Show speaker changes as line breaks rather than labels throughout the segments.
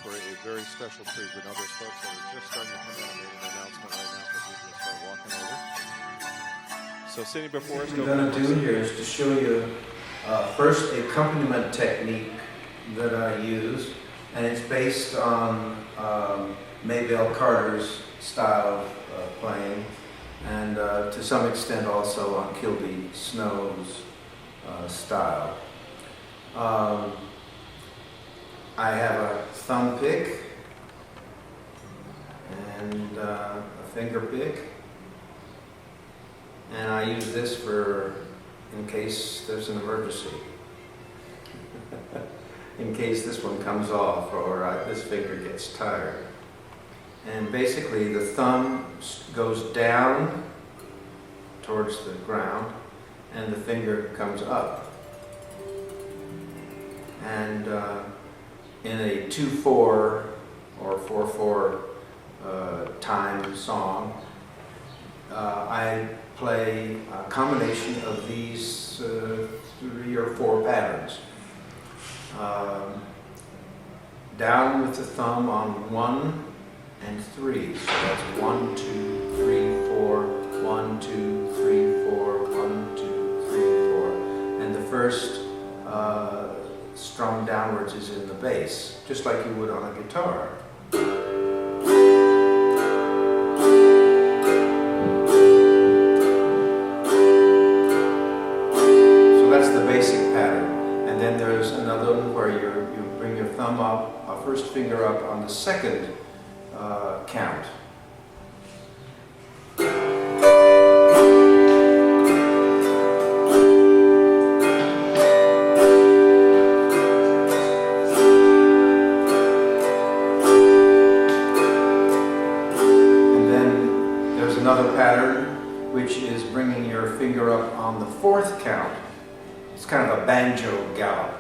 for a very special treat. We know there's folks that are just starting to come in. I made an announcement right now for people to start walking over. So sitting before us,
what we're going to do here is to show you first the accompaniment technique that I use, and it's based on Maybelle Carter's style of playing, and to some extent also on Kilby Snow's style. I have a thumb pick and a finger pick, and I use this for in case there's an emergency. In case this one comes off or this finger gets tired. And basically the thumb goes down towards the ground and the finger comes up. And in a 2/4 or 4/4 time song, I play a combination of these 3 or 4 patterns. Down with the thumb on 1 and 3. So that's 1, 2, 3, 4, 1, 2, 3, 4, 1, 2, 3, 4. And the first strum downwards is in the bass, just like you would on a guitar. So that's the basic pattern. And then there's another one where you bring your thumb up, first finger up on the second count. Another pattern, which is bringing your finger up on the 4th count. It's kind of a banjo gallop.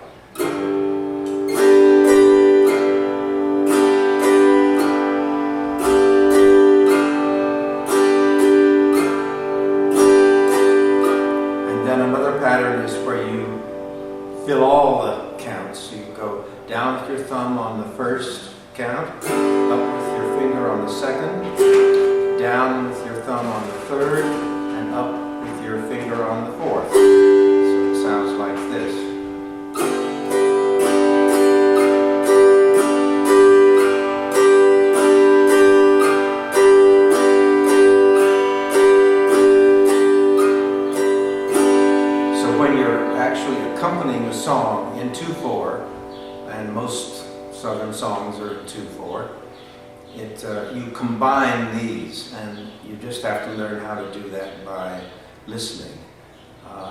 And then another pattern is where you fill all the counts. You go down with your thumb on the 1st count, up with your finger on the 2nd, down with your thumb on the 3rd, and up with your finger on the 4th. So it sounds like this. So when you're actually accompanying a song in 2/4, and most Southern songs are 2/4, you combine these, and you just have to learn how to do that by listening.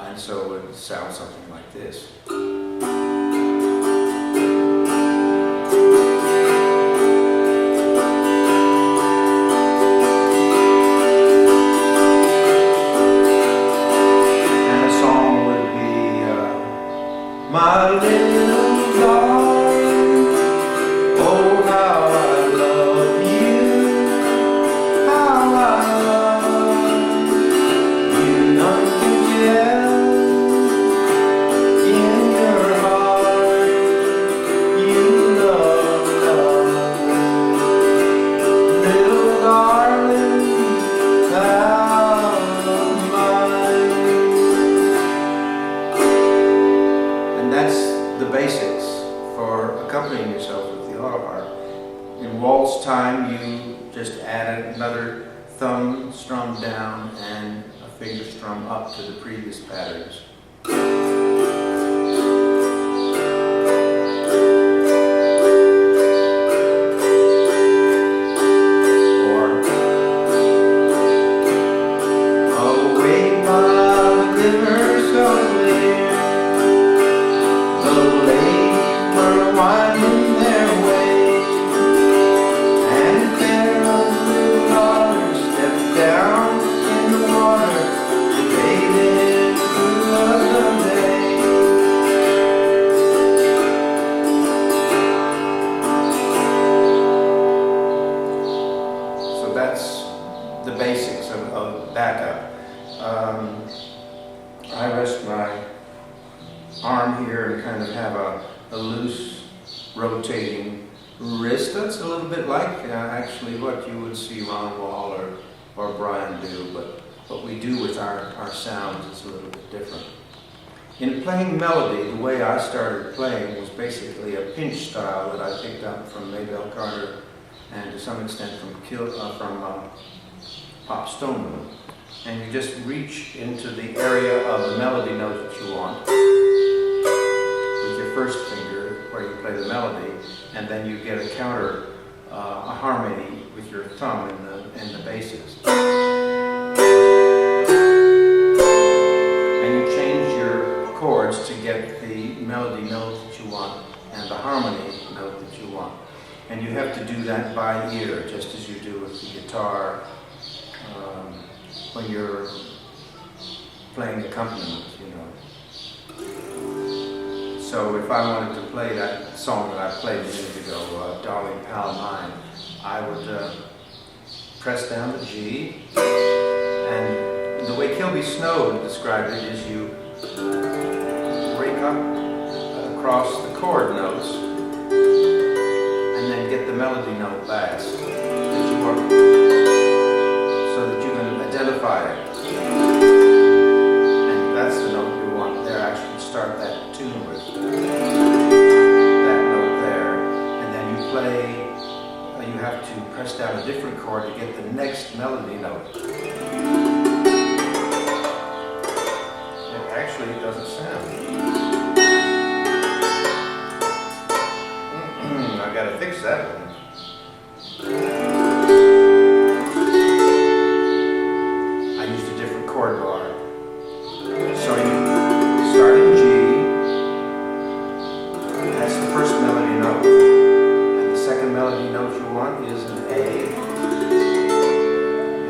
And so it sounds something like this. And the song would be, My little darling, oh how I love you, how I love you, none can tell. In your heart, you love, little darling, child of mine. And that's the basics for accompanying yourself with the auto harp. In waltz time, you just add another thumb strum down and a finger strum up to the previous patterns. Or, away by the river so clear, the ladies were winding their way. Down in the water, bathing through the day. So that's the basics of backup. I rest my arm here and kind of have a loose rotating wrist. That's a little bit like actually what you would see Ron Wall or Brian do, but what we do with our sounds is a little bit different. In playing melody, the way I started playing was basically a pinch style that I picked up from Maybelle Carter and to some extent from Pop Stoneman. And you just reach into the area of the melody note that you want with your first finger where you play the melody, and then you get a counter, a harmony with your thumb in the basses. And you change your chords to get the melody note that you want and the harmony note that you want. And you have to do that by ear, just as you do with the guitar when you're playing accompaniment, you know. So if I wanted to play that song that I played a minute ago, Darling Pal Mine, I would press down the G, and the way Kilby Snow described it is you break up across the chord notes and then get the melody note last that you want, so that you can identify it. And that's the note you want there. Actually start that tune with that note there. And then you play, you have to press down a different chord to get the next melody note. It actually doesn't sound. I've got to fix that one. I used a different chord bar. So you start in G, that's the first melody note. And the second melody note you want is an A.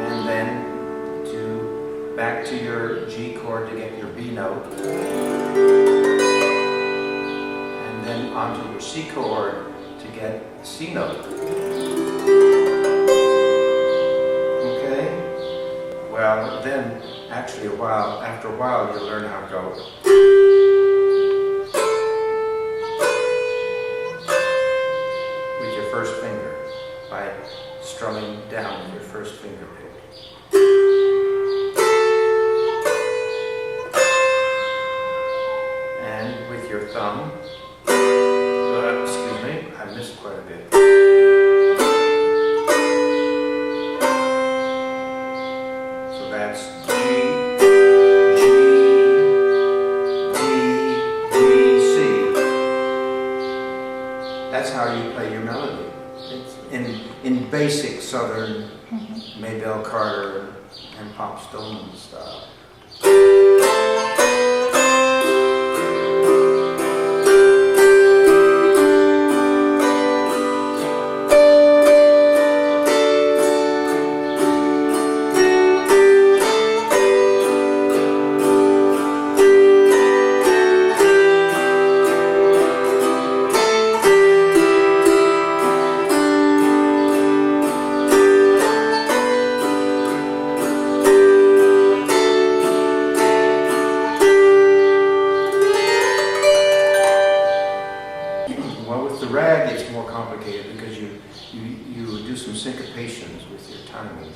And then back to your G chord to get your B note. And then onto your C chord to get C note. Okay? Well, then actually after a while you'll learn how to go with your first finger by strumming down with your first finger pick. And with your thumb, excuse me, I missed quite a bit. So that's G, G, D, D, C. That's how you play your melody. It's in basic Southern Maybelle Carter and Pop Stoneman style. Complicated because you do some syncopations with your timing.